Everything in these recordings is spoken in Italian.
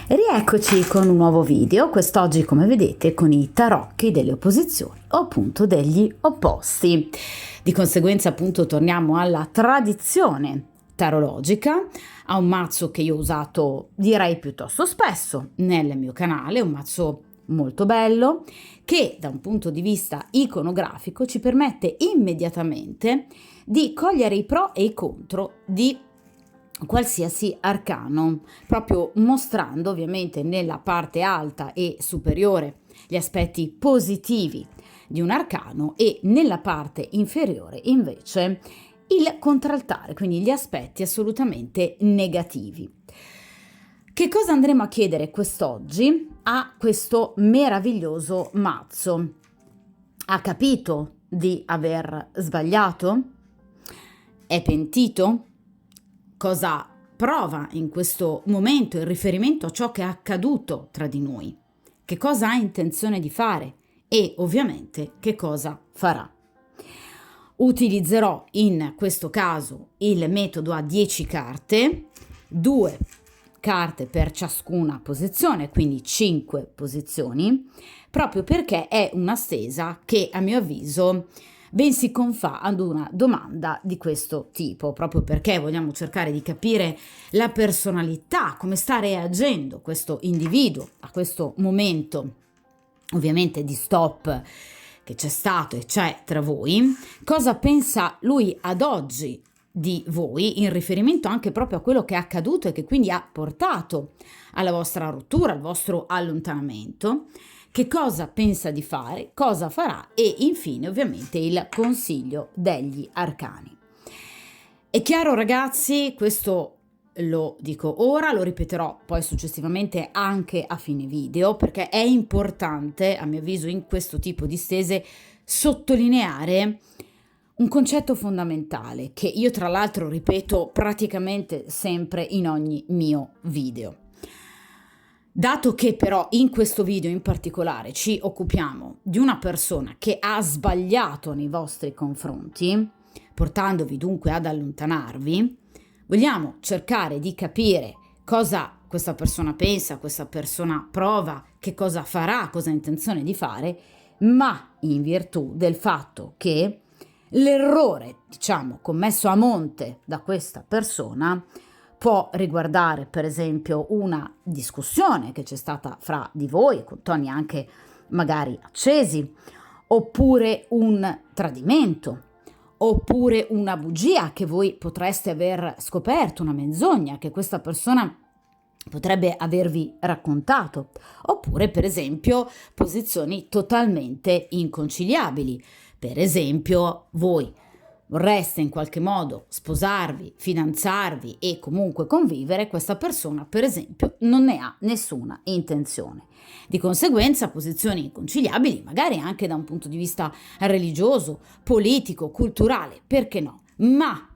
Rieccoci con un nuovo video, quest'oggi come vedete con i tarocchi delle opposizioni o appunto degli opposti. Di conseguenza appunto torniamo alla tradizione tarologica, a un mazzo che io ho usato direi piuttosto spesso nel mio canale, un mazzo molto bello che da un punto di vista iconografico ci permette immediatamente di cogliere i pro e i contro di qualsiasi arcano, proprio mostrando ovviamente nella parte alta e superiore gli aspetti positivi di un arcano e nella parte inferiore invece il contraltare, quindi gli aspetti assolutamente negativi. Che cosa andremo a chiedere quest'oggi a questo meraviglioso mazzo? Ha capito di aver sbagliato? È pentito? Cosa prova in questo momento in riferimento a ciò che è accaduto tra di noi? Che cosa ha intenzione di fare? E ovviamente che cosa farà? Utilizzerò in questo caso il metodo a 10 carte, 2 carte per ciascuna posizione, quindi 5 posizioni, proprio perché è una stesa che a mio avviso ben si confà ad una domanda di questo tipo, proprio perché vogliamo cercare di capire la personalità, come sta reagendo questo individuo a questo momento, ovviamente di stop che c'è stato e c'è tra voi, cosa pensa lui ad oggi di voi in riferimento anche proprio a quello che è accaduto e che quindi ha portato alla vostra rottura, al vostro allontanamento. Che cosa pensa di fare, cosa farà e infine ovviamente il consiglio degli arcani. È chiaro ragazzi, questo lo dico ora, lo ripeterò poi successivamente anche a fine video perché è importante a mio avviso in questo tipo di stese sottolineare un concetto fondamentale che io tra l'altro ripeto praticamente sempre in ogni mio video. Dato che però in questo video in particolare ci occupiamo di una persona che ha sbagliato nei vostri confronti, portandovi dunque ad allontanarvi, vogliamo cercare di capire cosa questa persona pensa, questa persona prova, che cosa farà, cosa ha intenzione di fare, ma in virtù del fatto che l'errore, diciamo, commesso a monte da questa persona può riguardare per esempio una discussione che c'è stata fra di voi, con toni anche magari accesi, oppure un tradimento, oppure una bugia che voi potreste aver scoperto, una menzogna che questa persona potrebbe avervi raccontato, oppure per esempio posizioni totalmente inconciliabili. Per esempio voi vorreste in qualche modo sposarvi, fidanzarvi e comunque convivere, questa persona per esempio non ne ha nessuna intenzione. Di conseguenza posizioni inconciliabili, magari anche da un punto di vista religioso, politico, culturale, perché no? Ma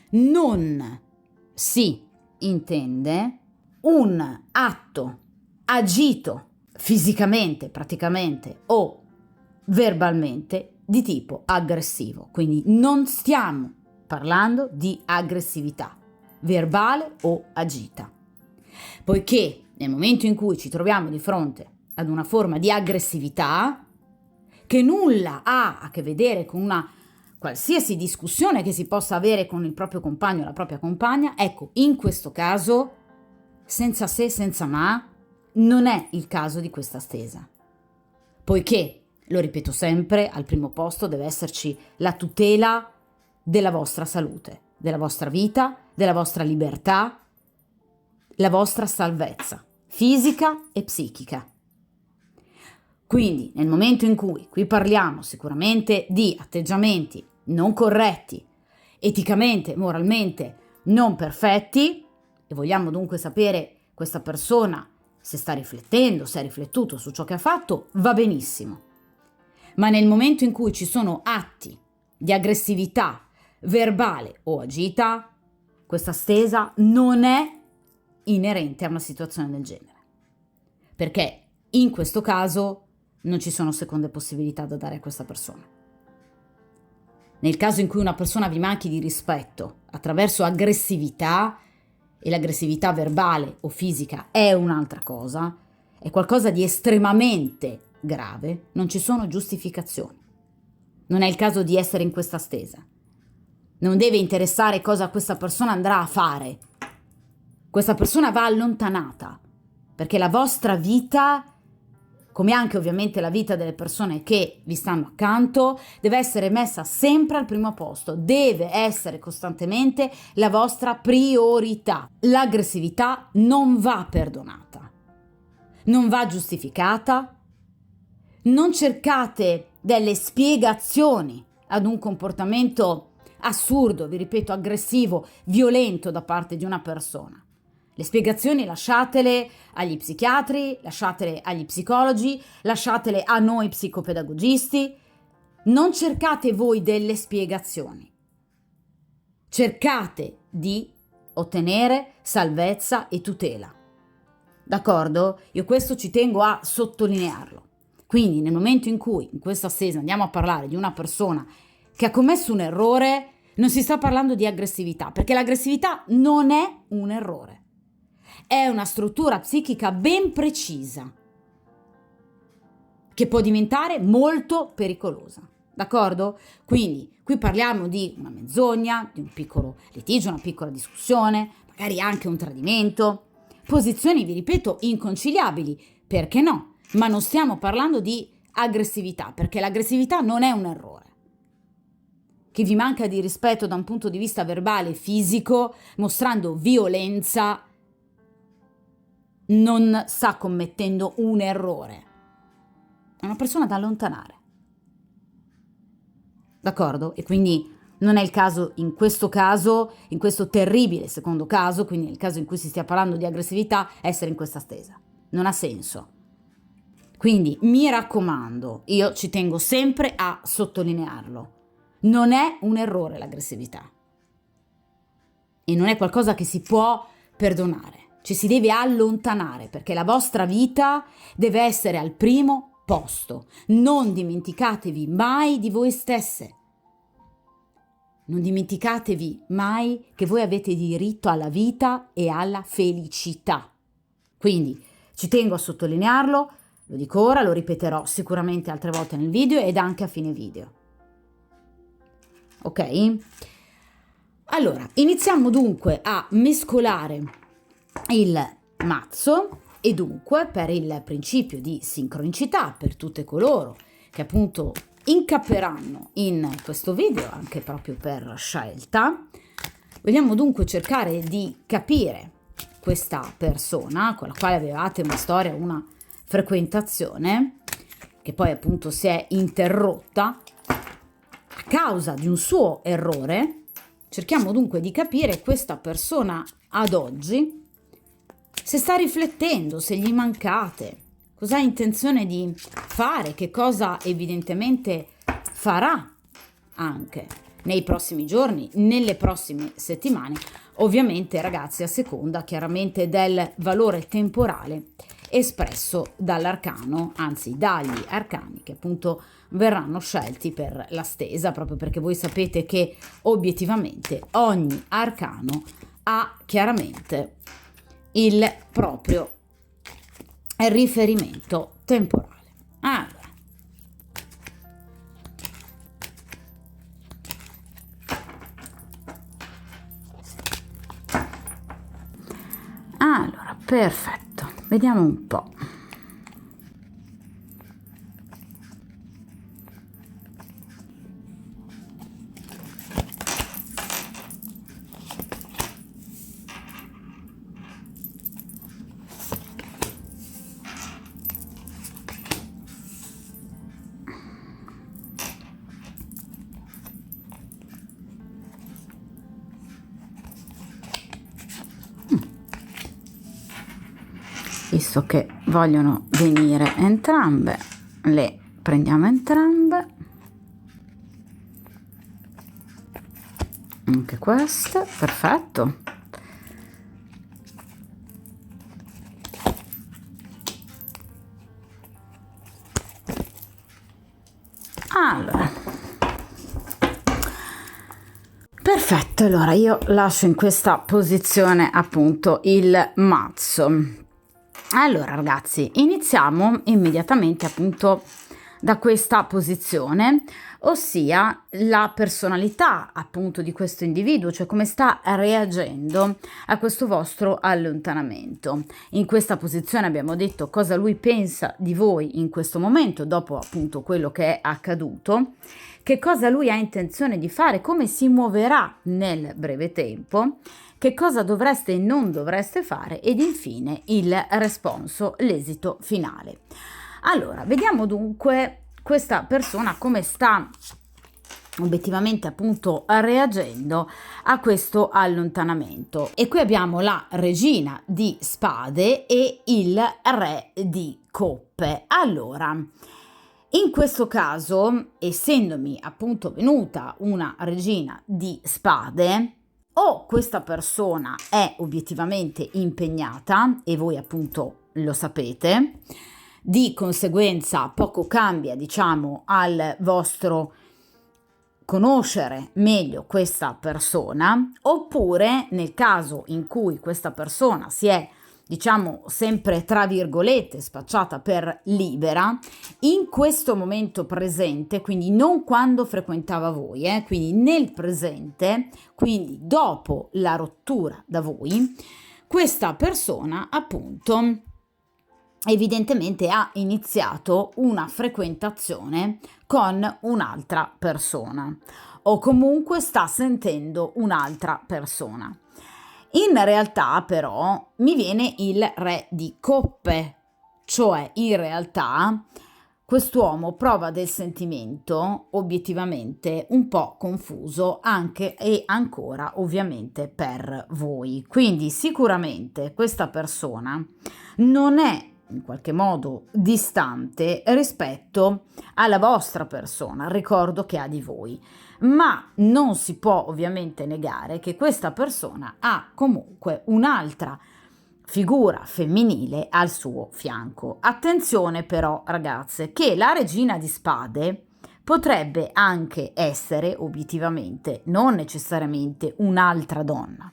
non si intende un atto agito fisicamente, praticamente o verbalmente di tipo aggressivo, quindi non stiamo parlando di aggressività verbale o agita, poiché nel momento in cui ci troviamo di fronte ad una forma di aggressività che nulla ha a che vedere con una qualsiasi discussione che si possa avere con il proprio compagno o la propria compagna, ecco, in questo caso, senza se, senza ma, non è il caso di questa stesa, poiché lo ripeto sempre, al primo posto deve esserci la tutela della vostra salute, della vostra vita, della vostra libertà, la vostra salvezza fisica e psichica. Quindi nel momento in cui qui parliamo sicuramente di atteggiamenti non corretti, eticamente, moralmente non perfetti, e vogliamo dunque sapere questa persona se sta riflettendo, se ha riflettuto su ciò che ha fatto, va benissimo. Ma nel momento in cui ci sono atti di aggressività verbale o agita, questa stesa non è inerente a una situazione del genere. Perché in questo caso non ci sono seconde possibilità da dare a questa persona. Nel caso in cui una persona vi manchi di rispetto attraverso aggressività, e l'aggressività verbale o fisica è un'altra cosa, è qualcosa di estremamente grave, non ci sono giustificazioni. Non è il caso di essere in questa stesa. Non deve interessare cosa questa persona andrà a fare. Questa persona va allontanata, perché la vostra vita, come anche ovviamente la vita delle persone che vi stanno accanto, deve essere messa sempre al primo posto, deve essere costantemente la vostra priorità. L'aggressività non va perdonata, non va giustificata. Non cercate delle spiegazioni ad un comportamento assurdo, vi ripeto, aggressivo, violento da parte di una persona. Le spiegazioni lasciatele agli psichiatri, lasciatele agli psicologi, lasciatele a noi psicopedagogisti. Non cercate voi delle spiegazioni. Cercate di ottenere salvezza e tutela. D'accordo? Io questo ci tengo a sottolinearlo. Quindi nel momento in cui in questa stesa andiamo a parlare di una persona che ha commesso un errore, non si sta parlando di aggressività, perché l'aggressività non è un errore. È una struttura psichica ben precisa che può diventare molto pericolosa. D'accordo? Quindi qui parliamo di una menzogna, di un piccolo litigio, una piccola discussione, magari anche un tradimento, posizioni, vi ripeto, inconciliabili, perché no? Ma non stiamo parlando di aggressività, perché l'aggressività non è un errore. Chi vi manca di rispetto da un punto di vista verbale e fisico, mostrando violenza, non sta commettendo un errore. È una persona da allontanare. D'accordo? E quindi non è il caso, in questo terribile secondo caso, quindi nel caso in cui si stia parlando di aggressività, essere in questa stesa. Non ha senso. Quindi mi raccomando, io ci tengo sempre a sottolinearlo. Non è un errore l'aggressività. E non è qualcosa che si può perdonare. Ci si deve allontanare, perché la vostra vita deve essere al primo posto. Non dimenticatevi mai di voi stesse. Non dimenticatevi mai che voi avete diritto alla vita e alla felicità. Quindi ci tengo a sottolinearlo, lo dico ora, lo ripeterò sicuramente altre volte nel video ed anche a fine video. Ok? Allora, iniziamo dunque a mescolare il mazzo e dunque per il principio di sincronicità per tutte coloro che appunto incapperanno in questo video anche proprio per scelta, vogliamo dunque cercare di capire questa persona con la quale avevate una storia, una frequentazione che poi appunto si è interrotta a causa di un suo errore. Cerchiamo dunque di capire questa persona ad oggi, se sta riflettendo, se gli mancate, cosa ha intenzione di fare, che cosa evidentemente farà anche nei prossimi giorni, nelle prossime settimane, ovviamente ragazzi a seconda chiaramente del valore temporale espresso dall'arcano, anzi dagli arcani che appunto verranno scelti per la stesa, proprio perché voi sapete che obiettivamente ogni arcano ha chiaramente il proprio riferimento temporale. Allora, perfetto, vediamo un po'. Visto che vogliono venire entrambe, le prendiamo entrambe, anche queste, perfetto. Allora, perfetto. Perfetto, allora io lascio in questa posizione appunto il mazzo. Allora ragazzi, iniziamo immediatamente appunto da questa posizione, ossia la personalità appunto di questo individuo, cioè come sta reagendo a questo vostro allontanamento. In questa posizione abbiamo detto cosa lui pensa di voi in questo momento, dopo appunto quello che è accaduto, che cosa lui ha intenzione di fare, come si muoverà nel breve tempo, che cosa dovreste e non dovreste fare ed infine il responso, l'esito finale. Allora, vediamo dunque questa persona come sta obiettivamente appunto reagendo a questo allontanamento. E qui abbiamo la regina di spade e il re di coppe. Allora, in questo caso, essendomi appunto venuta una regina di spade, o questa persona è obiettivamente impegnata, e voi appunto lo sapete, di conseguenza poco cambia, diciamo, al vostro conoscere meglio questa persona, oppure nel caso in cui questa persona si è, diciamo, sempre tra virgolette spacciata per libera, in questo momento presente, quindi non quando frequentava voi, quindi nel presente, quindi dopo la rottura da voi, questa persona appunto evidentemente ha iniziato una frequentazione con un'altra persona o comunque sta sentendo un'altra persona. In realtà però mi viene il re di coppe, cioè in realtà quest'uomo prova del sentimento obiettivamente un po' confuso anche e ancora ovviamente per voi. Quindi sicuramente questa persona non è in qualche modo distante rispetto alla vostra persona, al ricordo che ha di voi, ma non si può ovviamente negare che questa persona ha comunque un'altra figura femminile al suo fianco. Attenzione però ragazze che la regina di spade potrebbe anche essere obiettivamente non necessariamente un'altra donna,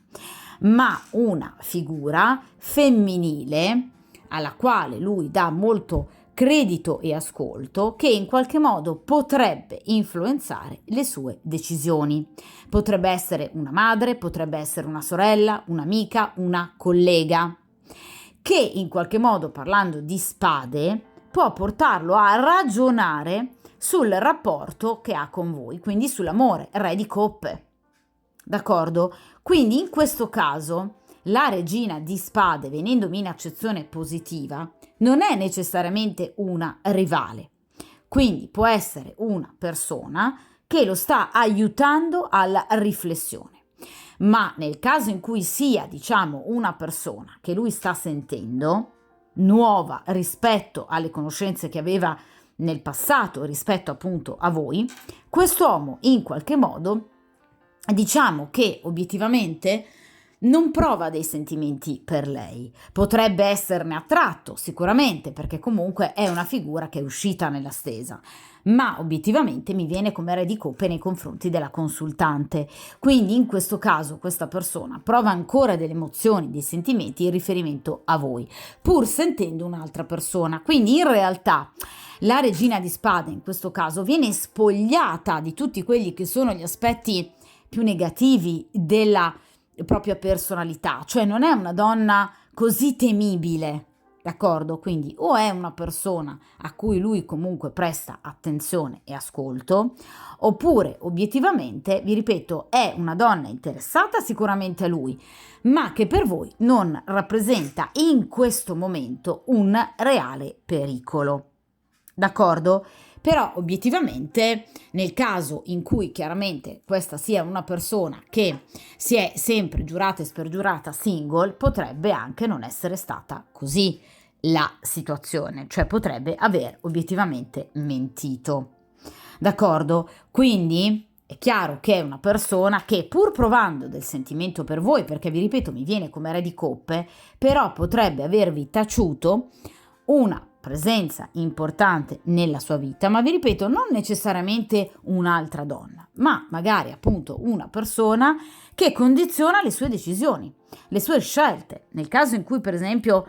ma una figura femminile alla quale lui dà molto credito e ascolto, che in qualche modo potrebbe influenzare le sue decisioni. Potrebbe essere una madre, potrebbe essere una sorella, un'amica, una collega, che in qualche modo, parlando di spade, può portarlo a ragionare sul rapporto che ha con voi, quindi sull'amore, re di coppe. D'accordo? Quindi in questo caso la regina di spade, venendomi in accezione positiva, non è necessariamente una rivale, quindi può essere una persona che lo sta aiutando alla riflessione, ma nel caso in cui sia, diciamo, una persona che lui sta sentendo nuova rispetto alle conoscenze che aveva nel passato, rispetto appunto a voi, quest'uomo in qualche modo, diciamo che obiettivamente non prova dei sentimenti per lei. Potrebbe esserne attratto sicuramente, perché comunque è una figura che è uscita nella stesa, ma obiettivamente mi viene come re di coppe nei confronti della consultante. Quindi in questo caso questa persona prova ancora delle emozioni, dei sentimenti in riferimento a voi, pur sentendo un'altra persona. Quindi in realtà la regina di spade in questo caso viene spogliata di tutti quelli che sono gli aspetti più negativi della propria personalità, cioè non è una donna così temibile, d'accordo? Quindi o è una persona a cui lui comunque presta attenzione e ascolto, oppure obiettivamente, vi ripeto, è una donna interessata sicuramente a lui, ma che per voi non rappresenta in questo momento un reale pericolo, d'accordo? Però obiettivamente nel caso in cui chiaramente questa sia una persona che si è sempre giurata e spergiurata single, potrebbe anche non essere stata così la situazione, cioè potrebbe aver obiettivamente mentito, d'accordo? Quindi è chiaro che è una persona che pur provando del sentimento per voi, perché vi ripeto mi viene come re di coppe, però potrebbe avervi taciuto una presenza importante nella sua vita, ma vi ripeto, non necessariamente un'altra donna, ma magari appunto una persona che condiziona le sue decisioni, le sue scelte. Nel caso in cui, per esempio,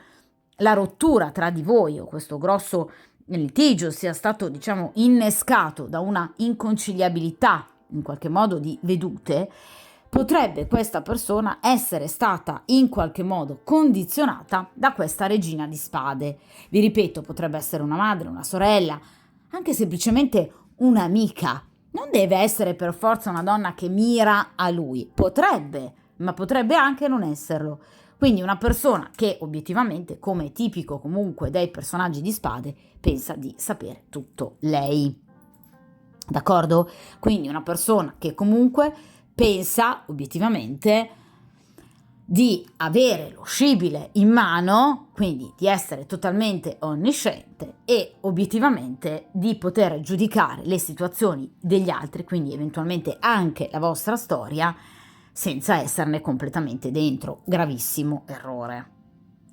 la rottura tra di voi o questo grosso litigio sia stato, innescato da una inconciliabilità in qualche modo di vedute, potrebbe questa persona essere stata in qualche modo condizionata da questa regina di spade. Vi ripeto, potrebbe essere una madre, una sorella, anche semplicemente un'amica. Non deve essere per forza una donna che mira a lui, potrebbe, ma potrebbe anche non esserlo. Quindi una persona che obiettivamente, come è tipico comunque dei personaggi di spade, pensa di sapere tutto lei. D'accordo? Quindi una persona che comunque pensa obiettivamente di avere lo scibile in mano, quindi di essere totalmente onnisciente e obiettivamente di poter giudicare le situazioni degli altri, quindi eventualmente anche la vostra storia, senza esserne completamente dentro. Gravissimo errore.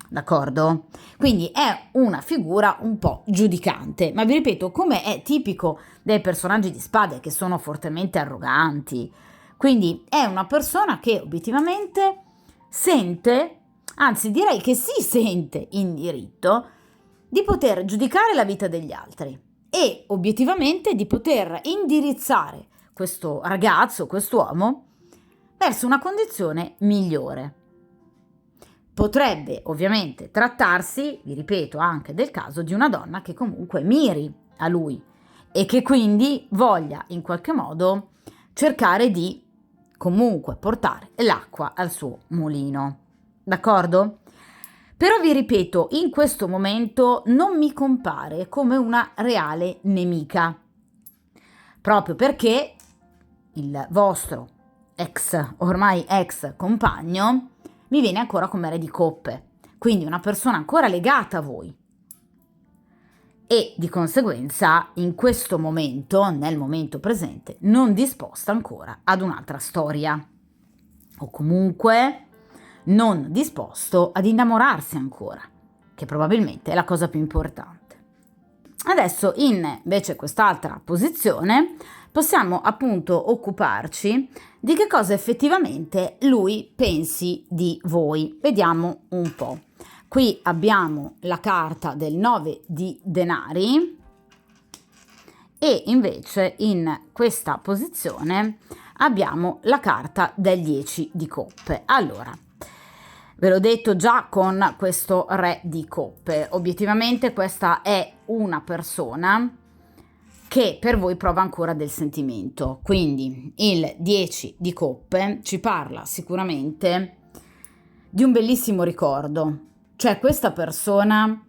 D'accordo? Quindi è una figura un po' giudicante, ma vi ripeto, come è tipico dei personaggi di spade che sono fortemente arroganti. Quindi è una persona che obiettivamente sente, anzi direi che si sente in diritto di poter giudicare la vita degli altri e obiettivamente di poter indirizzare questo ragazzo, quest'uomo, verso una condizione migliore. Potrebbe ovviamente trattarsi, vi ripeto, anche del caso di una donna che comunque miri a lui e che quindi voglia in qualche modo cercare di comunque portare l'acqua al suo mulino. D'accordo? Però vi ripeto, in questo momento non mi compare come una reale nemica, proprio perché il vostro ormai ex compagno mi viene ancora come re di coppe, quindi una persona ancora legata a voi e di conseguenza in questo momento, nel momento presente, non disposta ancora ad un'altra storia o comunque non disposto ad innamorarsi ancora, che probabilmente è la cosa più importante. Adesso invece quest'altra posizione possiamo appunto occuparci di che cosa effettivamente lui pensi di voi. Vediamo un po'. Qui abbiamo la carta del 9 di denari e invece in questa posizione abbiamo la carta del 10 di coppe. Allora, ve l'ho detto già con questo re di coppe, obiettivamente questa è una persona che per voi prova ancora del sentimento, quindi il 10 di coppe ci parla sicuramente di un bellissimo ricordo, cioè questa persona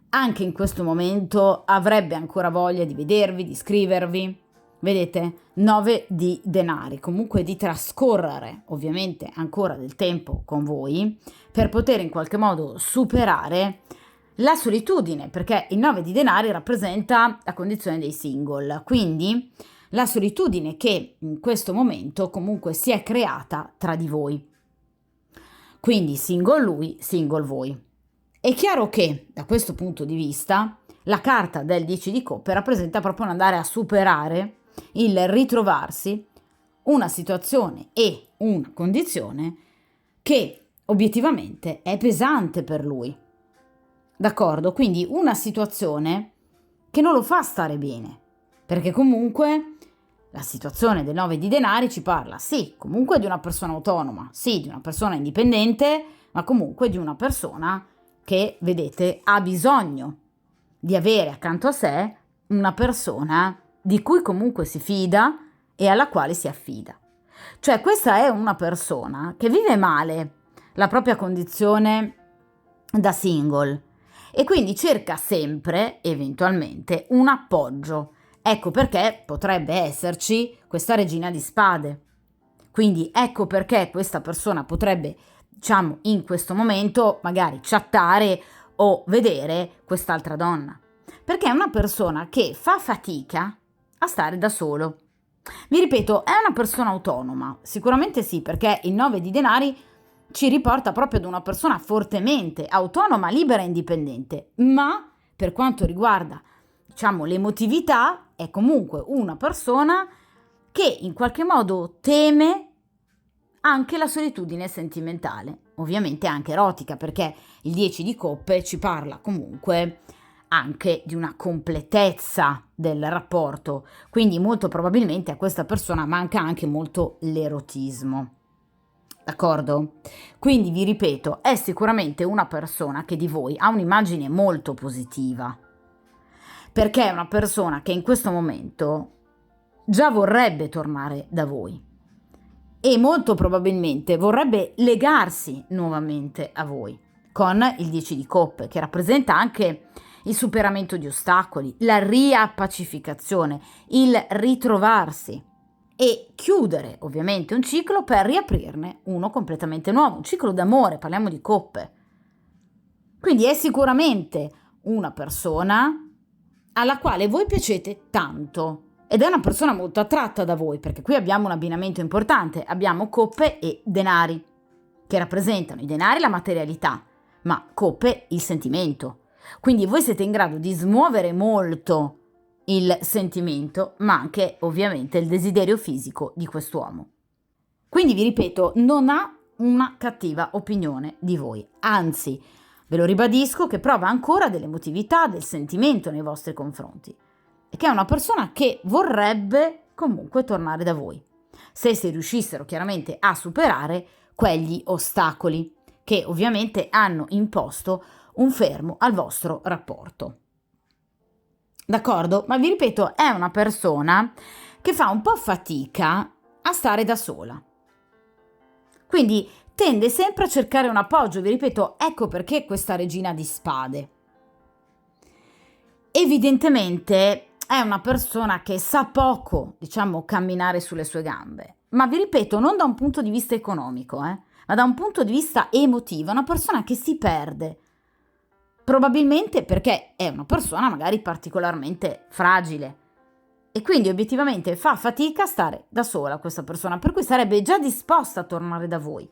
anche in questo momento avrebbe ancora voglia di vedervi, di scrivervi. Vedete? 9 di denari, comunque di trascorrere ovviamente ancora del tempo con voi per poter in qualche modo superare la solitudine, perché il 9 di denari rappresenta la condizione dei single, quindi la solitudine che in questo momento comunque si è creata tra di voi. Quindi single lui, single voi. È chiaro che da questo punto di vista la carta del 10 di coppe rappresenta proprio un andare a superare il ritrovarsi una situazione e una condizione che obiettivamente è pesante per lui. D'accordo? Quindi una situazione che non lo fa stare bene, perché comunque la situazione del 9 di denari ci parla, sì, comunque di una persona autonoma, sì, di una persona indipendente, ma comunque di una persona che, vedete, ha bisogno di avere accanto a sé una persona di cui comunque si fida e alla quale si affida. Cioè questa è una persona che vive male la propria condizione da single e quindi cerca sempre, eventualmente, un appoggio. Ecco perché potrebbe esserci questa regina di spade. Quindi ecco perché questa persona potrebbe, in questo momento magari chattare o vedere quest'altra donna. Perché è una persona che fa fatica a stare da solo. Vi ripeto, è una persona autonoma, sicuramente sì, perché il 9 di denari ci riporta proprio ad una persona fortemente autonoma, libera e indipendente, ma per quanto riguarda, diciamo, l'emotività, è comunque una persona che in qualche modo teme anche la solitudine sentimentale, ovviamente anche erotica, perché il 10 di coppe ci parla comunque anche di una completezza del rapporto, quindi molto probabilmente a questa persona manca anche molto l'erotismo. D'accordo? Quindi vi ripeto, è sicuramente una persona che di voi ha un'immagine molto positiva, perché è una persona che in questo momento già vorrebbe tornare da voi e molto probabilmente vorrebbe legarsi nuovamente a voi con il 10 di coppe, che rappresenta anche il superamento di ostacoli, la riappacificazione, il ritrovarsi e chiudere ovviamente un ciclo per riaprirne uno completamente nuovo, un ciclo d'amore, parliamo di coppe. Quindi è sicuramente una persona alla quale voi piacete tanto ed è una persona molto attratta da voi, perché qui abbiamo un abbinamento importante, abbiamo coppe e denari, che rappresentano i denari la materialità, ma coppe il sentimento. Quindi voi siete in grado di smuovere molto il sentimento, ma anche ovviamente il desiderio fisico di quest'uomo. Quindi vi ripeto, non ha una cattiva opinione di voi, anzi, ve lo ribadisco che prova ancora dell'emotività, del sentimento nei vostri confronti e che è una persona che vorrebbe comunque tornare da voi, se si riuscissero chiaramente a superare quegli ostacoli che ovviamente hanno imposto un fermo al vostro rapporto. D'accordo? Ma vi ripeto, è una persona che fa un po' fatica a stare da sola. Quindi tende sempre a cercare un appoggio, vi ripeto, ecco perché questa regina di spade. Evidentemente è una persona che sa poco, diciamo, camminare sulle sue gambe, ma vi ripeto, non da un punto di vista economico, ma da un punto di vista emotivo, una persona che si perde, probabilmente perché è una persona magari particolarmente fragile e quindi obiettivamente fa fatica a stare da sola questa persona, per cui sarebbe già disposta a tornare da voi.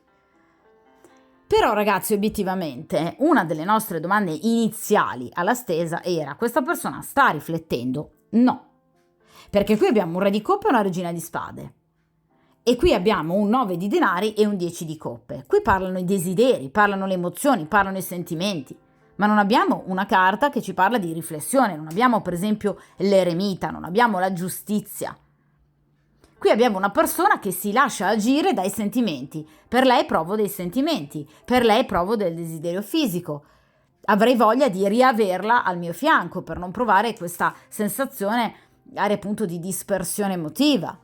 Però ragazzi, obiettivamente, una delle nostre domande iniziali alla stesa era: questa persona sta riflettendo? No, perché qui abbiamo un re di coppe e una regina di spade e qui abbiamo un 9 di denari e un 10 di coppe. Qui parlano i desideri, parlano le emozioni, parlano i sentimenti, ma non abbiamo una carta che ci parla di riflessione, non abbiamo per esempio l'eremita, non abbiamo la giustizia. Qui abbiamo una persona che si lascia agire dai sentimenti. Per lei provo dei sentimenti, per lei provo del desiderio fisico. Avrei voglia di riaverla al mio fianco per non provare questa sensazione, magari appunto, di dispersione emotiva.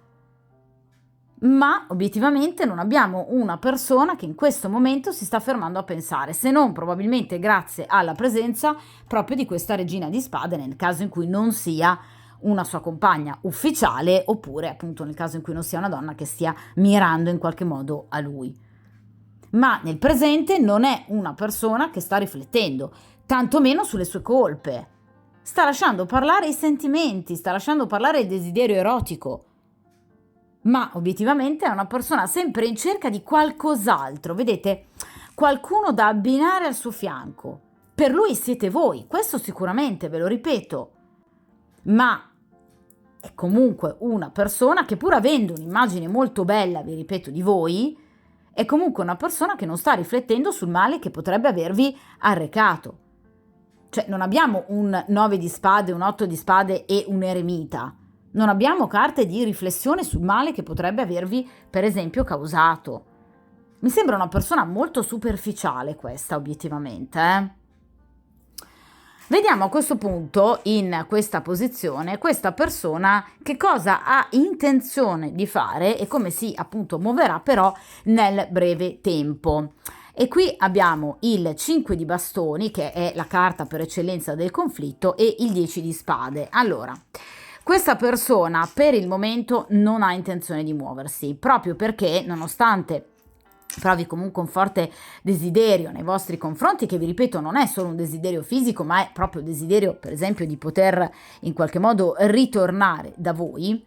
Ma obiettivamente non abbiamo una persona che in questo momento si sta fermando a pensare, se non probabilmente grazie alla presenza proprio di questa regina di spade, nel caso in cui non sia una sua compagna ufficiale, oppure appunto nel caso in cui non sia una donna che stia mirando in qualche modo a lui. Ma nel presente non è una persona che sta riflettendo, tantomeno sulle sue colpe. Sta lasciando parlare i sentimenti, sta lasciando parlare il desiderio erotico. Ma obiettivamente è una persona sempre in cerca di qualcos'altro, vedete? Qualcuno da abbinare al suo fianco. Per lui siete voi, questo sicuramente, ve lo ripeto. Ma è comunque una persona che, pur avendo un'immagine molto bella, vi ripeto, di voi, è comunque una persona che non sta riflettendo sul male che potrebbe avervi arrecato. Cioè non abbiamo un 9 di spade, un 8 di spade e un eremita. Non abbiamo carte di riflessione sul male che potrebbe avervi, per esempio, causato. Mi sembra una persona molto superficiale questa, obiettivamente, Vediamo a questo punto, in questa posizione, questa persona che cosa ha intenzione di fare e come si appunto muoverà però nel breve tempo. E qui abbiamo il 5 di bastoni, che è la carta per eccellenza del conflitto, e il 10 di spade. Allora, questa persona per il momento non ha intenzione di muoversi, proprio perché nonostante provi comunque un forte desiderio nei vostri confronti, che vi ripeto non è solo un desiderio fisico, ma è proprio desiderio per esempio di poter in qualche modo ritornare da voi,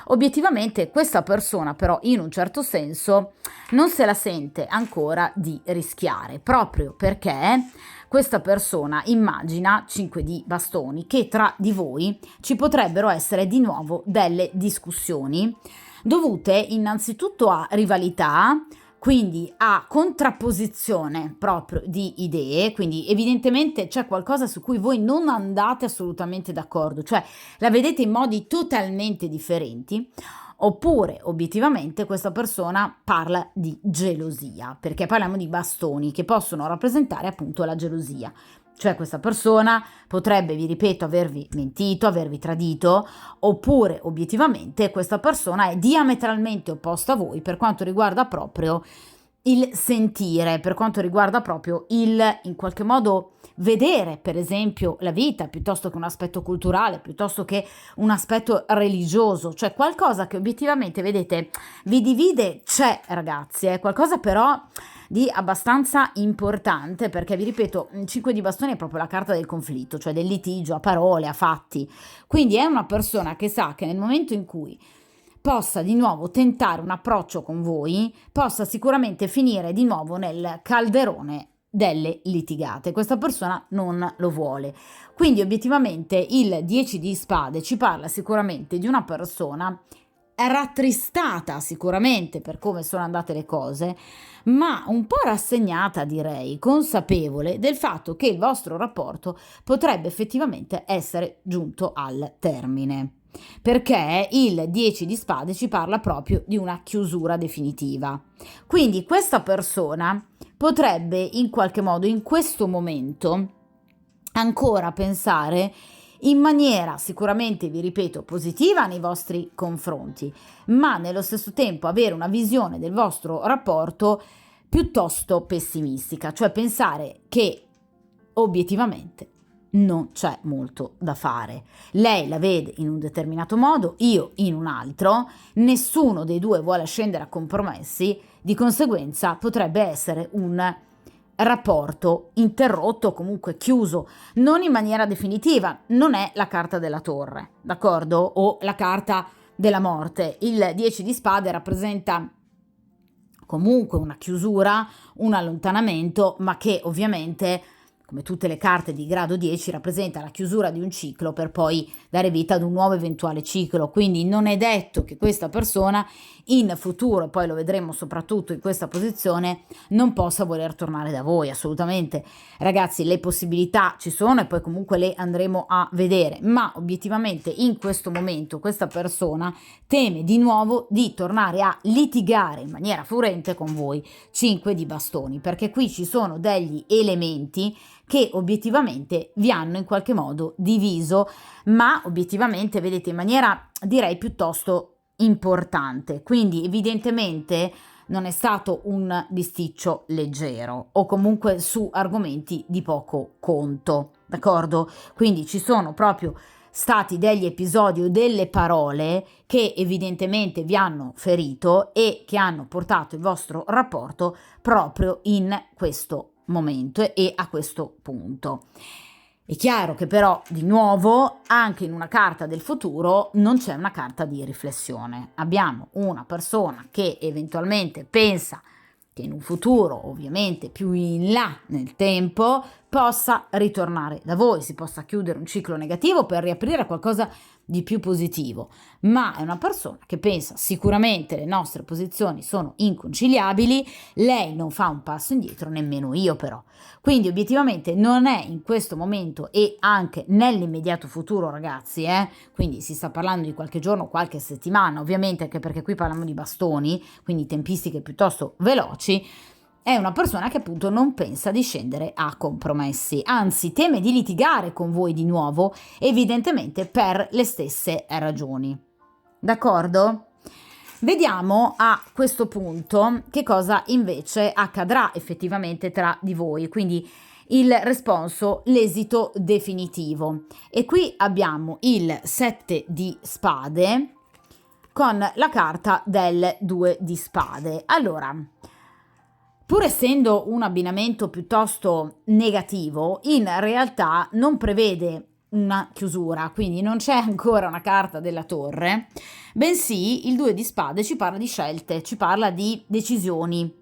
obiettivamente questa persona però in un certo senso non se la sente ancora di rischiare, proprio perché questa persona immagina 5 di bastoni che tra di voi ci potrebbero essere di nuovo delle discussioni dovute innanzitutto a rivalità, quindi a contrapposizione proprio di idee, quindi evidentemente c'è qualcosa su cui voi non andate assolutamente d'accordo, cioè la vedete in modi totalmente differenti, oppure obiettivamente questa persona parla di gelosia, perché parliamo di bastoni che possono rappresentare appunto la gelosia. Cioè questa persona potrebbe, vi ripeto, avervi mentito, avervi tradito, oppure obiettivamente questa persona è diametralmente opposta a voi per quanto riguarda proprio il sentire, per quanto riguarda proprio il, in qualche modo, vedere per esempio la vita, piuttosto che un aspetto culturale, piuttosto che un aspetto religioso, cioè qualcosa che obiettivamente, vedete, vi divide, c'è ragazzi, è qualcosa però di abbastanza importante, perché vi ripeto, 5 di bastoni è proprio la carta del conflitto, cioè del litigio a parole, a fatti, quindi è una persona che sa che nel momento in cui possa di nuovo tentare un approccio con voi, possa sicuramente finire di nuovo nel calderone delle litigate. Questa persona non lo vuole. Quindi obiettivamente il 10 di spade ci parla sicuramente di una persona rattristata sicuramente per come sono andate le cose, ma un po' rassegnata, direi, consapevole del fatto che il vostro rapporto potrebbe effettivamente essere giunto al termine. Perché il 10 di spade ci parla proprio di una chiusura definitiva. Quindi questa persona potrebbe in qualche modo in questo momento ancora pensare in maniera sicuramente, vi ripeto, positiva nei vostri confronti, ma nello stesso tempo avere una visione del vostro rapporto piuttosto pessimistica, cioè pensare che obiettivamente non c'è molto da fare. Lei la vede in un determinato modo, io in un altro, nessuno dei due vuole scendere a compromessi, di conseguenza potrebbe essere un rapporto interrotto, comunque chiuso, non in maniera definitiva. Non è la carta della torre, d'accordo? O la carta della morte. Il 10 di spade rappresenta comunque una chiusura, un allontanamento, ma che ovviamente, come tutte le carte di grado 10, rappresenta la chiusura di un ciclo per poi dare vita ad un nuovo eventuale ciclo. Quindi non è detto che questa persona in futuro, e poi lo vedremo soprattutto in questa posizione, non possa voler tornare da voi, assolutamente. Ragazzi, le possibilità ci sono e poi comunque le andremo a vedere, ma obiettivamente in questo momento questa persona teme di nuovo di tornare a litigare in maniera furente con voi. 5 di bastoni, perché qui ci sono degli elementi che obiettivamente vi hanno in qualche modo diviso, ma obiettivamente vedete in maniera, direi, piuttosto importante. Quindi evidentemente non è stato un bisticcio leggero o comunque su argomenti di poco conto, d'accordo? Quindi ci sono proprio stati degli episodi o delle parole che evidentemente vi hanno ferito e che hanno portato il vostro rapporto proprio in questo momento e a questo punto. È chiaro che però, di nuovo, anche in una carta del futuro non c'è una carta di riflessione. Abbiamo una persona che eventualmente pensa che in un futuro, ovviamente più in là nel tempo, possa ritornare da voi, si possa chiudere un ciclo negativo per riaprire qualcosa di più positivo, ma è una persona che pensa sicuramente le nostre posizioni sono inconciliabili, lei non fa un passo indietro, nemmeno io però. Quindi obiettivamente non è in questo momento e anche nell'immediato futuro, ragazzi, quindi si sta parlando di qualche giorno, qualche settimana, ovviamente anche perché qui parliamo di bastoni, quindi tempistiche piuttosto veloci. È una persona che appunto non pensa di scendere a compromessi, anzi teme di litigare con voi di nuovo, evidentemente per le stesse ragioni. D'accordo? Vediamo a questo punto che cosa invece accadrà effettivamente tra di voi, quindi il responso, l'esito definitivo. E qui abbiamo il 7 di spade con la carta del 2 di spade. Allora, pur essendo un abbinamento piuttosto negativo, in realtà non prevede una chiusura, quindi non c'è ancora una carta della torre, bensì il 2 di spade ci parla di scelte, ci parla di decisioni,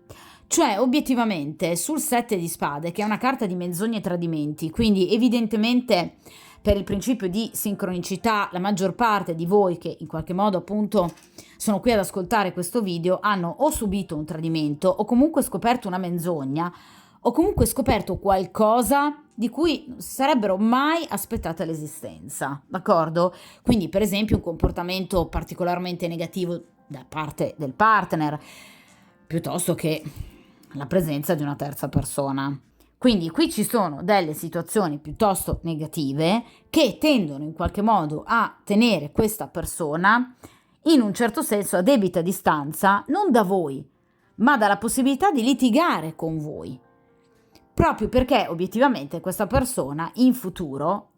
Cioè, obiettivamente, sul 7 di spade, che è una carta di menzogne e tradimenti, quindi evidentemente per il principio di sincronicità, la maggior parte di voi che in qualche modo appunto sono qui ad ascoltare questo video hanno o subito un tradimento o comunque scoperto una menzogna o comunque scoperto qualcosa di cui non si sarebbero mai aspettate l'esistenza, d'accordo? Quindi per esempio un comportamento particolarmente negativo da parte del partner, piuttosto che la presenza di una terza persona. Quindi qui ci sono delle situazioni piuttosto negative che tendono in qualche modo a tenere questa persona in un certo senso a debita distanza, non da voi, ma dalla possibilità di litigare con voi, proprio perché obiettivamente questa persona in futuro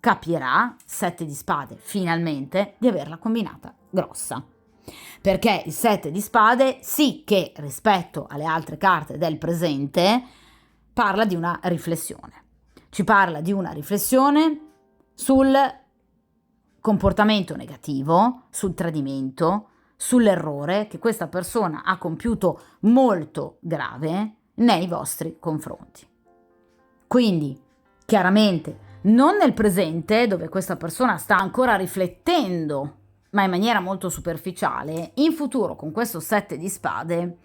capirà, 7 di spade, finalmente, di averla combinata grossa. Perché il 7 di spade sì che rispetto alle altre carte del presente parla di una riflessione. Ci parla di una riflessione sul comportamento negativo, sul tradimento, sull'errore che questa persona ha compiuto molto grave nei vostri confronti. Quindi, chiaramente, non nel presente, dove questa persona sta ancora riflettendo, ma in maniera molto superficiale, in futuro con questo 7 di spade,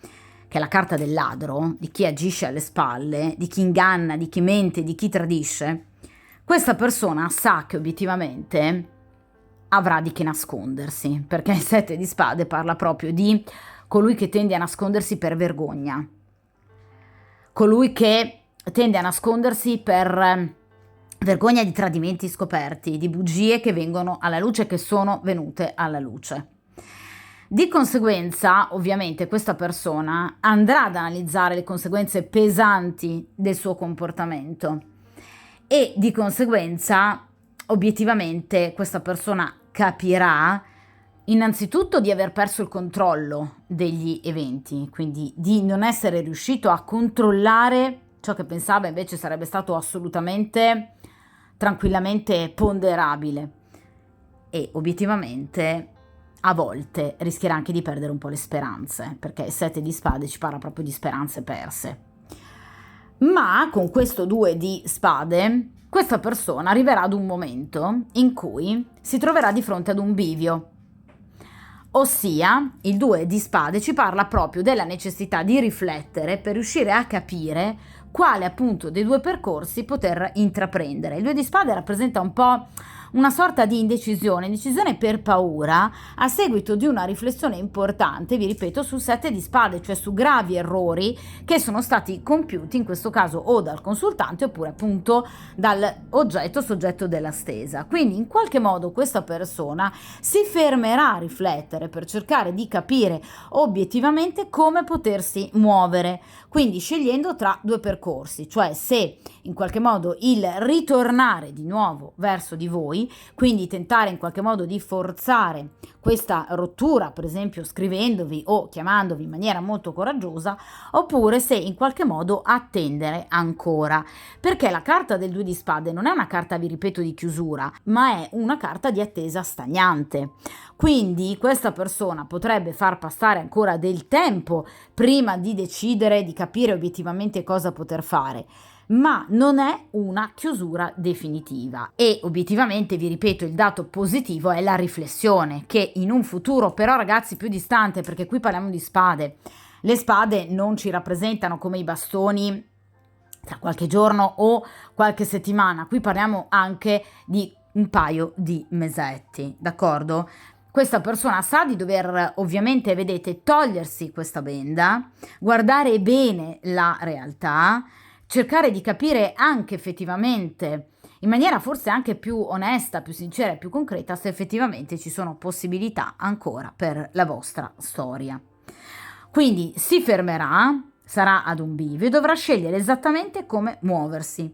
che è la carta del ladro, di chi agisce alle spalle, di chi inganna, di chi mente, di chi tradisce, questa persona sa che obiettivamente avrà di che nascondersi, perché il 7 di spade parla proprio di colui che tende a nascondersi per vergogna, colui che tende a nascondersi per vergogna di tradimenti scoperti, di bugie che vengono alla luce, che sono venute alla luce. Di conseguenza, ovviamente, questa persona andrà ad analizzare le conseguenze pesanti del suo comportamento e di conseguenza, obiettivamente, questa persona capirà innanzitutto di aver perso il controllo degli eventi, quindi di non essere riuscito a controllare ciò che pensava invece sarebbe stato assolutamente tranquillamente ponderabile, e obiettivamente a volte rischierà anche di perdere un po' le speranze, perché il 7 di spade ci parla proprio di speranze perse. Ma con questo 2 di spade questa persona arriverà ad un momento in cui si troverà di fronte ad un bivio, ossia il 2 di spade ci parla proprio della necessità di riflettere per riuscire a capire quale appunto dei due percorsi poter intraprendere. Il 2 di spade rappresenta un po' una sorta di indecisione per paura a seguito di una riflessione importante, vi ripeto, sul 7 di spade, cioè su gravi errori che sono stati compiuti in questo caso o dal consultante oppure appunto dal soggetto della stesa. Quindi in qualche modo questa persona si fermerà a riflettere per cercare di capire obiettivamente come potersi muovere, quindi scegliendo tra due percorsi, cioè se in qualche modo il ritornare di nuovo verso di voi, quindi tentare in qualche modo di forzare questa rottura, per esempio scrivendovi o chiamandovi in maniera molto coraggiosa, oppure se in qualche modo attendere ancora, perché la carta del 2 di spade non è una carta, vi ripeto, di chiusura, ma è una carta di attesa stagnante. Quindi questa persona potrebbe far passare ancora del tempo prima di decidere, di capire obiettivamente cosa poter fare, ma non è una chiusura definitiva. E obiettivamente, vi ripeto, il dato positivo è la riflessione, che in un futuro però, ragazzi, più distante, perché qui parliamo di spade, le spade non ci rappresentano come i bastoni tra qualche giorno o qualche settimana, qui parliamo anche di un paio di mesetti, d'accordo? Questa persona sa di dover, ovviamente, vedete, togliersi questa benda, guardare bene la realtà, cercare di capire anche effettivamente, in maniera forse anche più onesta, più sincera e più concreta, se effettivamente ci sono possibilità ancora per la vostra storia. Quindi si fermerà, sarà ad un bivio e dovrà scegliere esattamente come muoversi.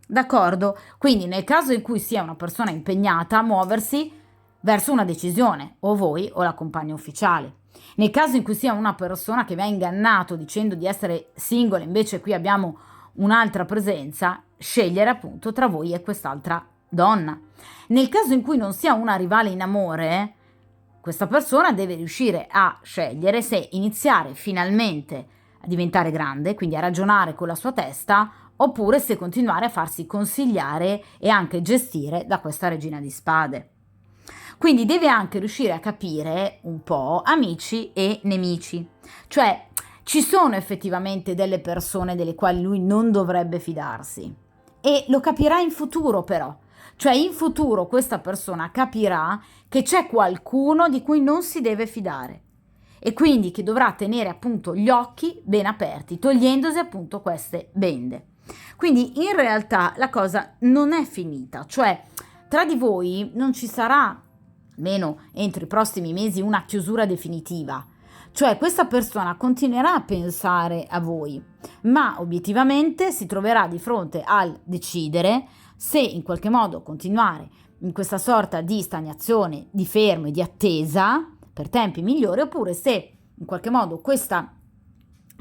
D'accordo? Quindi nel caso in cui sia una persona impegnata a muoversi verso una decisione, o voi o la compagna ufficiale. Nel caso in cui sia una persona che vi ha ingannato dicendo di essere single, invece qui abbiamo un'altra presenza, scegliere appunto tra voi e quest'altra donna. Nel caso in cui non sia una rivale in amore, questa persona deve riuscire a scegliere se iniziare finalmente a diventare grande, quindi a ragionare con la sua testa, oppure se continuare a farsi consigliare e anche gestire da questa regina di spade. Quindi deve anche riuscire a capire un po' amici e nemici, cioè ci sono effettivamente delle persone delle quali lui non dovrebbe fidarsi e lo capirà in futuro però, cioè in futuro questa persona capirà che c'è qualcuno di cui non si deve fidare e quindi che dovrà tenere appunto gli occhi ben aperti, togliendosi appunto queste bende. Quindi in realtà la cosa non è finita, cioè tra di voi non ci sarà, almeno entro i prossimi mesi, una chiusura definitiva. Cioè questa persona continuerà a pensare a voi, ma obiettivamente si troverà di fronte al decidere se in qualche modo continuare in questa sorta di stagnazione, di fermo e di attesa per tempi migliori, oppure se in qualche modo questa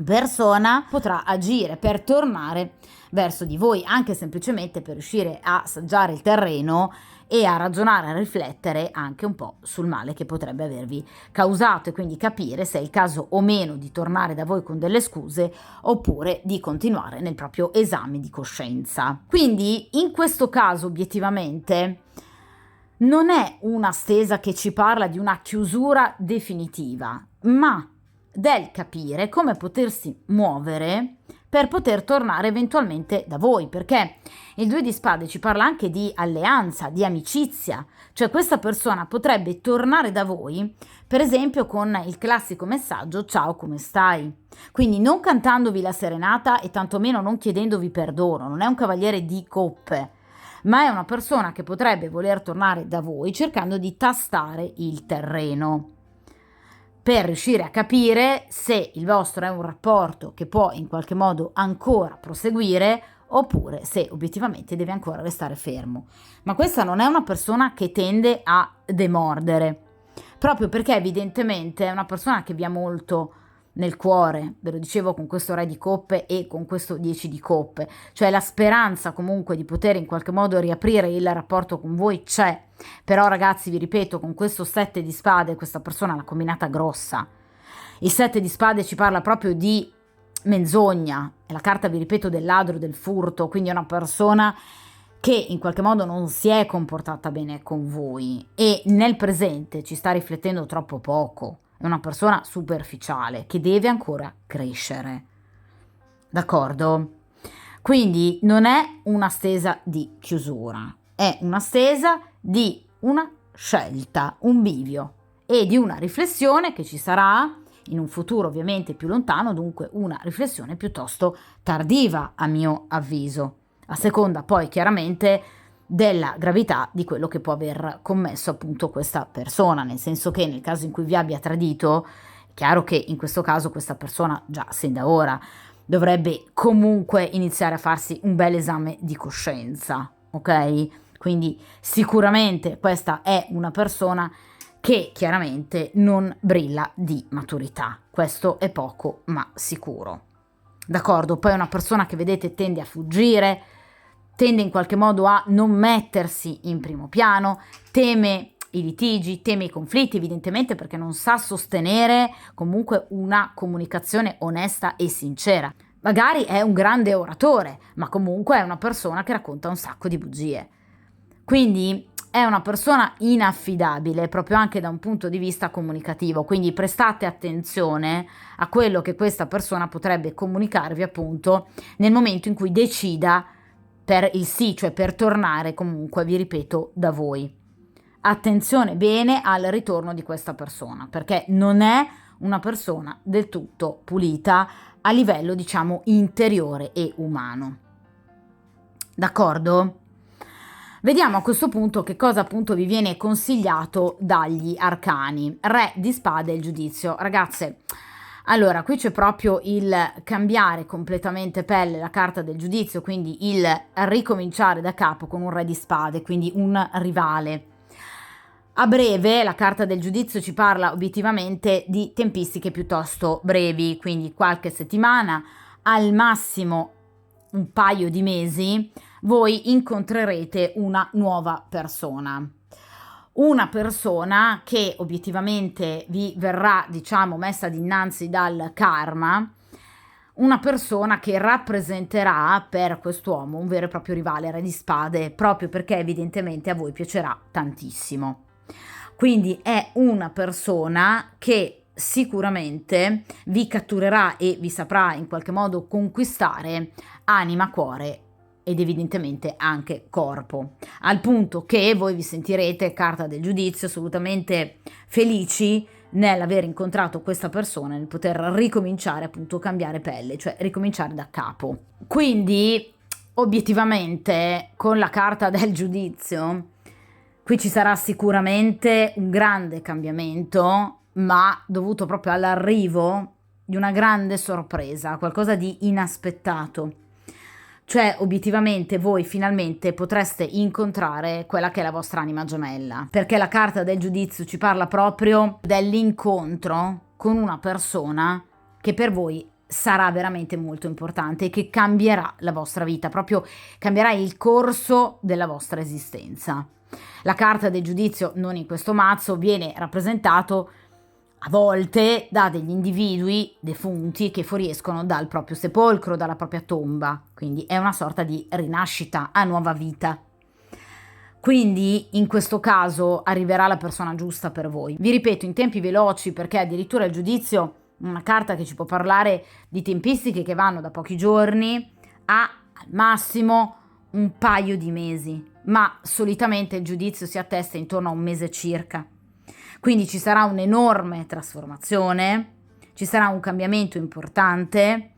persona potrà agire per tornare verso di voi, anche semplicemente per riuscire a saggiare il terreno e a ragionare, a riflettere anche un po' sul male che potrebbe avervi causato e quindi capire se è il caso o meno di tornare da voi con delle scuse oppure di continuare nel proprio esame di coscienza. Quindi in questo caso obiettivamente non è una stesa che ci parla di una chiusura definitiva, ma del capire come potersi muovere per poter tornare eventualmente da voi, perché il 2 di spade ci parla anche di alleanza, di amicizia, cioè questa persona potrebbe tornare da voi, per esempio con il classico messaggio ciao come stai, quindi non cantandovi la serenata e tantomeno non chiedendovi perdono, non è un cavaliere di coppe, ma è una persona che potrebbe voler tornare da voi cercando di tastare il terreno per riuscire a capire se il vostro è un rapporto che può in qualche modo ancora proseguire oppure se obiettivamente deve ancora restare fermo. Ma questa non è una persona che tende a demordere, proprio perché evidentemente è una persona che vi ha molto nel cuore, ve lo dicevo con questo re di coppe e con questo 10 di coppe, cioè la speranza comunque di poter in qualche modo riaprire il rapporto con voi c'è, però ragazzi vi ripeto con questo 7 di spade questa persona l'ha combinata grossa, il 7 di spade ci parla proprio di menzogna, è la carta vi ripeto del ladro, del furto, quindi è una persona che in qualche modo non si è comportata bene con voi e nel presente ci sta riflettendo troppo poco. È una persona superficiale che deve ancora crescere. D'accordo? Quindi non è una stesa di chiusura, è una stesa di una scelta, un bivio e di una riflessione che ci sarà in un futuro ovviamente più lontano, dunque una riflessione piuttosto tardiva a mio avviso, a seconda poi chiaramente della gravità di quello che può aver commesso appunto questa persona, nel senso che nel caso in cui vi abbia tradito, è chiaro che in questo caso questa persona già sin da ora dovrebbe comunque iniziare a farsi un bel esame di coscienza, ok? Quindi sicuramente questa è una persona che chiaramente non brilla di maturità, questo è poco ma sicuro. D'accordo? Poi è una persona che vedete tende a fuggire, tende in qualche modo a non mettersi in primo piano, teme i litigi, teme i conflitti evidentemente perché non sa sostenere comunque una comunicazione onesta e sincera. Magari è un grande oratore, ma comunque è una persona che racconta un sacco di bugie. Quindi è una persona inaffidabile proprio anche da un punto di vista comunicativo, quindi prestate attenzione a quello che questa persona potrebbe comunicarvi appunto nel momento in cui decida per il sì, cioè per tornare comunque, vi ripeto, da voi. Attenzione bene al ritorno di questa persona, perché non è una persona del tutto pulita a livello, diciamo, interiore e umano. D'accordo? Vediamo a questo punto che cosa appunto vi viene consigliato dagli arcani. Re di spade e il giudizio. Ragazze, allora qui c'è proprio il cambiare completamente pelle, la carta del giudizio, quindi il ricominciare da capo con un re di spade, quindi un rivale. A breve la carta del giudizio ci parla obiettivamente di tempistiche piuttosto brevi, quindi qualche settimana, al massimo un paio di mesi, voi incontrerete una nuova persona. Una persona che obiettivamente vi verrà, diciamo, messa dinanzi dal karma, una persona che rappresenterà per quest'uomo un vero e proprio rivale, re di spade, proprio perché evidentemente a voi piacerà tantissimo. Quindi è una persona che sicuramente vi catturerà e vi saprà in qualche modo conquistare anima, cuore ed evidentemente anche corpo, al punto che voi vi sentirete, carta del giudizio, assolutamente felici nell'aver incontrato questa persona, nel poter ricominciare appunto a cambiare pelle, cioè ricominciare da capo. Quindi obiettivamente con la carta del giudizio qui ci sarà sicuramente un grande cambiamento, ma dovuto proprio all'arrivo di una grande sorpresa, qualcosa di inaspettato. Cioè, obiettivamente, voi finalmente potreste incontrare quella che è la vostra anima gemella, perché la carta del giudizio ci parla proprio dell'incontro con una persona che per voi sarà veramente molto importante e che cambierà la vostra vita, proprio cambierà il corso della vostra esistenza. La carta del giudizio, non in questo mazzo, viene rappresentato a volte da degli individui defunti che fuoriescono dal proprio sepolcro, dalla propria tomba, quindi è una sorta di rinascita a nuova vita. Quindi in questo caso arriverà la persona giusta per voi. Vi ripeto, in tempi veloci, perché addirittura il giudizio, una carta che ci può parlare di tempistiche che vanno da pochi giorni a al massimo un paio di mesi, ma solitamente il giudizio si attesta intorno a un mese circa. Quindi ci sarà un'enorme trasformazione, ci sarà un cambiamento importante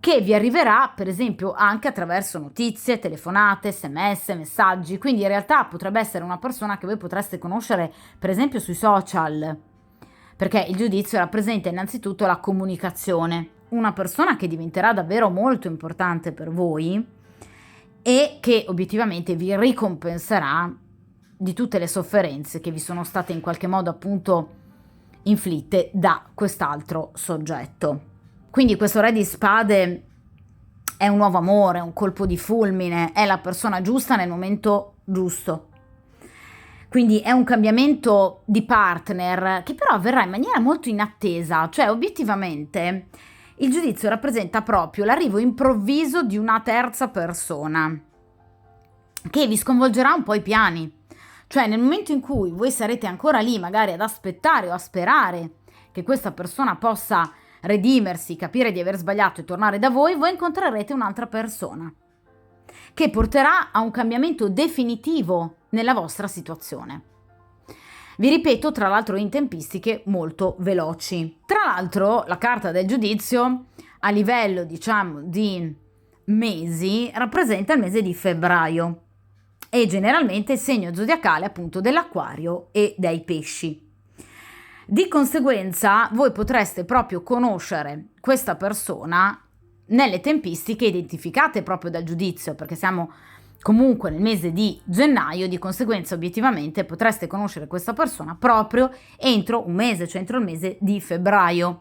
che vi arriverà per esempio anche attraverso notizie, telefonate, sms, messaggi. Quindi in realtà potrebbe essere una persona che voi potreste conoscere per esempio sui social, perché il giudizio rappresenta innanzitutto la comunicazione, una persona che diventerà davvero molto importante per voi e che obiettivamente vi ricompenserà di tutte le sofferenze che vi sono state in qualche modo appunto inflitte da quest'altro soggetto. Quindi questo re di spade è un nuovo amore, un colpo di fulmine, è la persona giusta nel momento giusto. Quindi è un cambiamento di partner che però avverrà in maniera molto inattesa, cioè obiettivamente il giudizio rappresenta proprio l'arrivo improvviso di una terza persona che vi sconvolgerà un po' i piani. Cioè nel momento in cui voi sarete ancora lì magari ad aspettare o a sperare che questa persona possa redimersi, capire di aver sbagliato e tornare da voi, voi incontrerete un'altra persona che porterà a un cambiamento definitivo nella vostra situazione. Vi ripeto, tra l'altro in tempistiche molto veloci. Tra l'altro la carta del giudizio a livello diciamo di mesi rappresenta il mese di febbraio e generalmente il segno zodiacale appunto dell'Acquario e dei Pesci. Di conseguenza voi potreste proprio conoscere questa persona nelle tempistiche identificate proprio dal giudizio, perché siamo comunque nel mese di gennaio, di conseguenza obiettivamente potreste conoscere questa persona proprio entro un mese, cioè entro il mese di febbraio.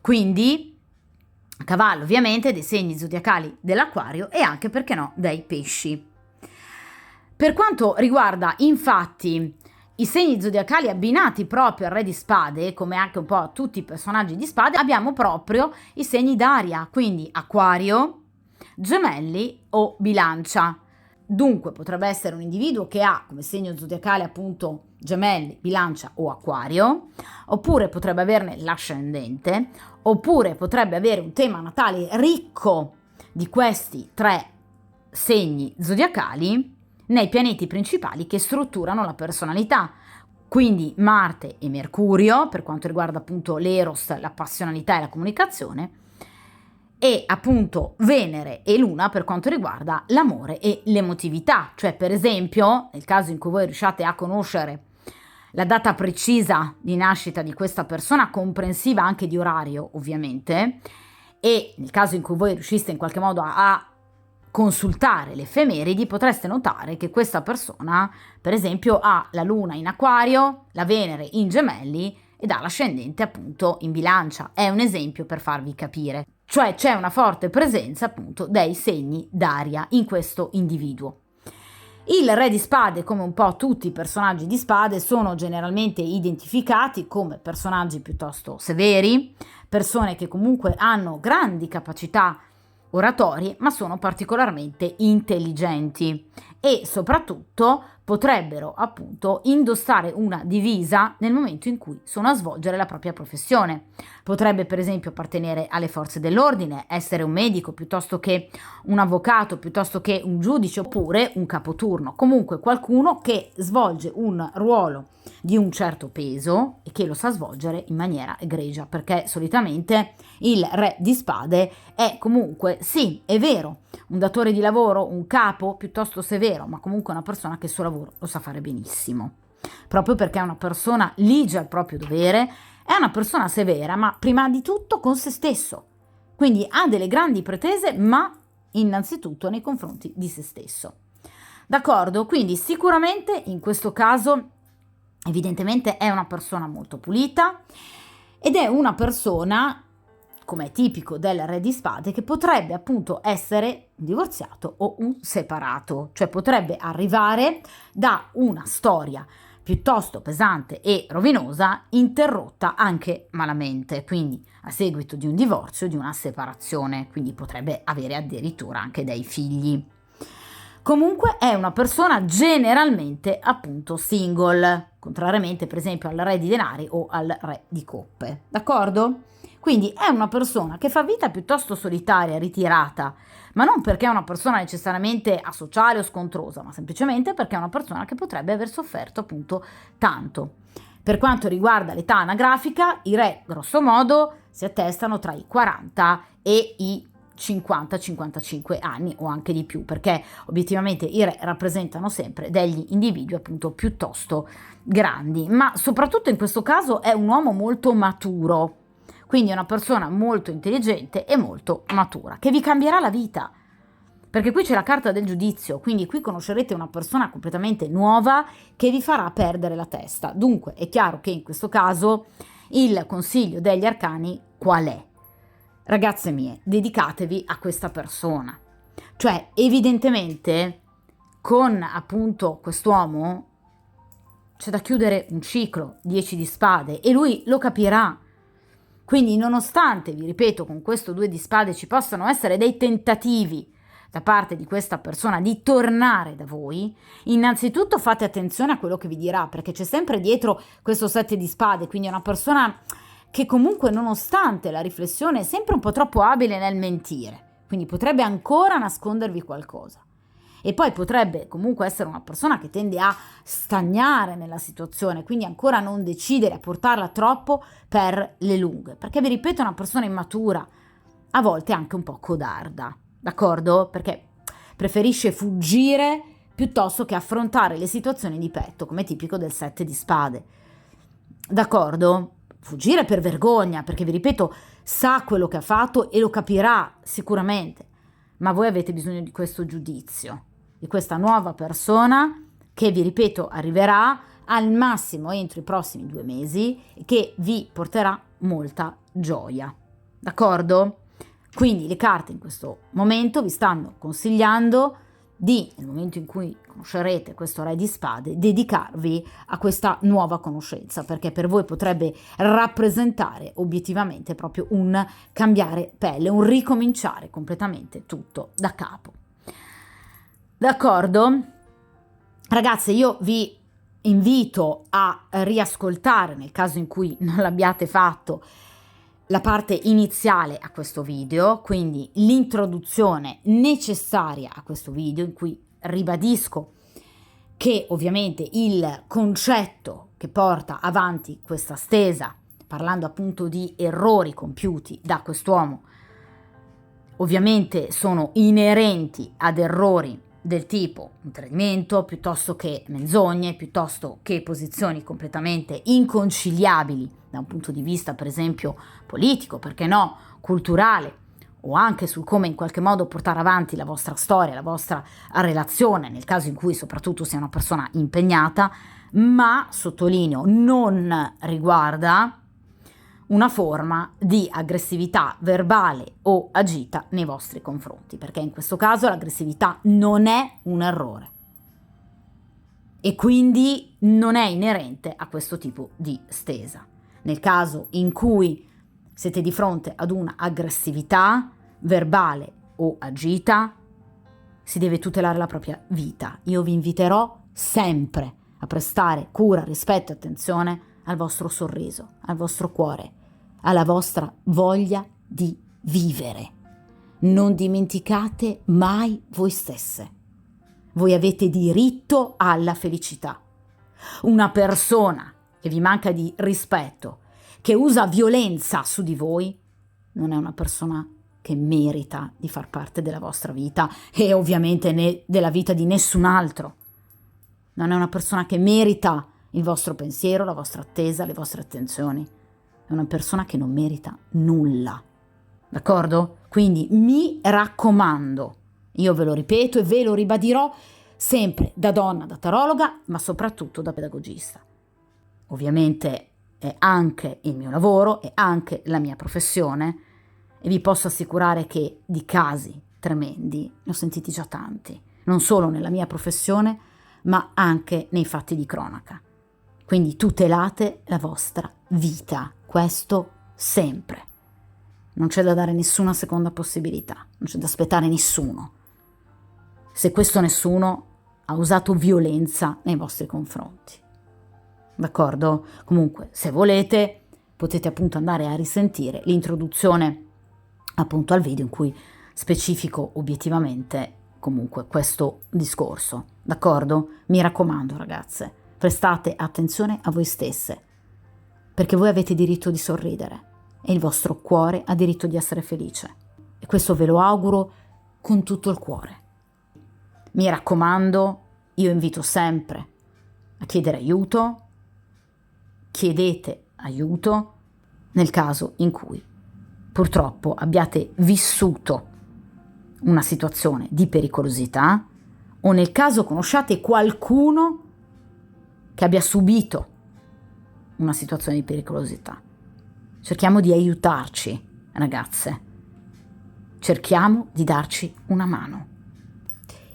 Quindi a cavallo ovviamente dei segni zodiacali dell'Acquario e anche, perché no, dei Pesci. Per quanto riguarda infatti i segni zodiacali abbinati proprio al re di spade, come anche un po' a tutti i personaggi di spade, abbiamo proprio i segni d'aria, quindi Acquario, Gemelli o Bilancia. Dunque potrebbe essere un individuo che ha come segno zodiacale appunto Gemelli, Bilancia o Acquario, oppure potrebbe averne l'ascendente, oppure potrebbe avere un tema natale ricco di questi tre segni zodiacali nei pianeti principali che strutturano la personalità, quindi Marte e Mercurio per quanto riguarda appunto l'eros, la passionalità e la comunicazione, e appunto Venere e Luna per quanto riguarda l'amore e l'emotività. Cioè per esempio nel caso in cui voi riusciate a conoscere la data precisa di nascita di questa persona, comprensiva anche di orario ovviamente, e nel caso in cui voi riusciste in qualche modo a consultare le effemeridi, potreste notare che questa persona per esempio ha la Luna in Acquario, la Venere in Gemelli ed ha l'ascendente appunto in Bilancia. È un esempio per farvi capire, cioè c'è una forte presenza appunto dei segni d'aria in questo individuo. Il re di spade, come un po' tutti i personaggi di spade, sono generalmente identificati come personaggi piuttosto severi, persone che comunque hanno grandi capacità oratorie, ma sono particolarmente intelligenti e soprattutto potrebbero appunto indossare una divisa nel momento in cui sono a svolgere la propria professione. Potrebbe per esempio appartenere alle forze dell'ordine, essere un medico piuttosto che un avvocato, piuttosto che un giudice oppure un capoturno, comunque qualcuno che svolge un ruolo di un certo peso e che lo sa svolgere in maniera egregia, perché solitamente il re di spade è comunque, sì, è vero, un datore di lavoro, un capo piuttosto severo, ma comunque una persona che il suo lavoro lo sa fare benissimo, proprio perché è una persona ligia al proprio dovere, è una persona severa, ma prima di tutto con se stesso, quindi ha delle grandi pretese, ma innanzitutto nei confronti di se stesso. D'accordo? Quindi sicuramente in questo caso evidentemente è una persona molto pulita ed è una persona, come è tipico del re di spade, che potrebbe appunto essere un divorziato o un separato, cioè potrebbe arrivare da una storia piuttosto pesante e rovinosa, interrotta anche malamente, quindi a seguito di un divorzio, di una separazione, quindi potrebbe avere addirittura anche dei figli. Comunque è una persona generalmente appunto single, contrariamente per esempio al re di denari o al re di coppe, d'accordo? Quindi è una persona che fa vita piuttosto solitaria, ritirata, ma non perché è una persona necessariamente asociale o scontrosa, ma semplicemente perché è una persona che potrebbe aver sofferto appunto tanto. Per quanto riguarda l'età anagrafica, i re grosso modo si attestano tra i 40 e i 50-55 anni o anche di più, perché obiettivamente i re rappresentano sempre degli individui appunto piuttosto grandi, ma soprattutto in questo caso è un uomo molto maturo, quindi è una persona molto intelligente e molto matura, che vi cambierà la vita, perché qui c'è la carta del giudizio, quindi qui conoscerete una persona completamente nuova che vi farà perdere la testa. Dunque è chiaro che in questo caso il consiglio degli arcani qual è? Ragazze mie, dedicatevi a questa persona. Cioè, evidentemente, con appunto quest'uomo c'è da chiudere un ciclo, 10 di spade, e lui lo capirà. Quindi, nonostante, vi ripeto, con questo 2 di spade ci possano essere dei tentativi da parte di questa persona di tornare da voi, innanzitutto fate attenzione a quello che vi dirà, perché c'è sempre dietro questo 7 di spade, quindi è una persona che comunque nonostante la riflessione è sempre un po' troppo abile nel mentire, quindi potrebbe ancora nascondervi qualcosa. E poi potrebbe comunque essere una persona che tende a stagnare nella situazione, quindi ancora non decidere a portarla troppo per le lunghe, perché vi ripeto è una persona immatura, a volte anche un po' codarda, d'accordo? Perché preferisce fuggire piuttosto che affrontare le situazioni di petto, come tipico del 7 di spade, d'accordo? Fuggire per vergogna, perché vi ripeto, sa quello che ha fatto e lo capirà sicuramente, ma voi avete bisogno di questo giudizio, di questa nuova persona che, vi ripeto, arriverà al massimo entro i prossimi 2 mesi e che vi porterà molta gioia, d'accordo? Quindi le carte in questo momento vi stanno consigliando di, nel momento in cui conoscerete questo re di spade, dedicarvi a questa nuova conoscenza, perché per voi potrebbe rappresentare obiettivamente proprio un cambiare pelle, un ricominciare completamente tutto da capo. D'accordo? Ragazze, io vi invito a riascoltare, nel caso in cui non l'abbiate fatto, la parte iniziale a questo video, quindi l'introduzione necessaria a questo video, in cui ribadisco che ovviamente il concetto che porta avanti questa stesa, parlando appunto di errori compiuti da quest'uomo, ovviamente sono inerenti ad errori del tipo un tradimento, piuttosto che menzogne, piuttosto che posizioni completamente inconciliabili da un punto di vista per esempio politico, perché no, culturale, o anche sul come in qualche modo portare avanti la vostra storia, la vostra relazione, nel caso in cui soprattutto sia una persona impegnata, ma, sottolineo, non riguarda una forma di aggressività verbale o agita nei vostri confronti, perché in questo caso l'aggressività non è un errore. e quindi non è inerente a questo tipo di stesa. Nel caso in cui siete di fronte ad una aggressività verbale o agita, si deve tutelare la propria vita. Io vi inviterò sempre a prestare cura, rispetto e attenzione al vostro sorriso, al vostro cuore, alla vostra voglia di vivere. Non dimenticate mai voi stesse. Voi avete diritto alla felicità. Una persona che vi manca di rispetto, che usa violenza su di voi, non è una persona che merita di far parte della vostra vita e ovviamente della vita di nessun altro. Non è una persona che merita il vostro pensiero, la vostra attesa, le vostre attenzioni. È una persona che non merita nulla. D'accordo? Quindi mi raccomando, io ve lo ripeto e ve lo ribadirò sempre da donna, da tarologa, ma soprattutto da pedagogista. Ovviamente è anche il mio lavoro, è anche la mia professione e vi posso assicurare che di casi tremendi ne ho sentiti già tanti, non solo nella mia professione, ma anche nei fatti di cronaca. Quindi tutelate la vostra vita, questo sempre. Non c'è da dare nessuna seconda possibilità, non c'è da aspettare nessuno. Se questo nessuno ha usato violenza nei vostri confronti. D'accordo? Comunque, se volete, potete appunto andare a risentire l'introduzione appunto al video in cui specifico obiettivamente comunque questo discorso. D'accordo? Mi raccomando, ragazze, prestate attenzione a voi stesse, perché voi avete diritto di sorridere e il vostro cuore ha diritto di essere felice. E questo ve lo auguro con tutto il cuore. Mi raccomando, io invito sempre a chiedere aiuto, chiedete aiuto nel caso in cui purtroppo abbiate vissuto una situazione di pericolosità o nel caso conosciate qualcuno che abbia subito una situazione di pericolosità. Cerchiamo di aiutarci, ragazze. Cerchiamo di darci una mano.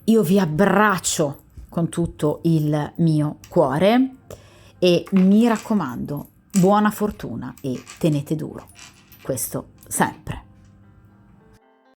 Io vi abbraccio con tutto il mio cuore e mi raccomando, buona fortuna e tenete duro. Questo sempre.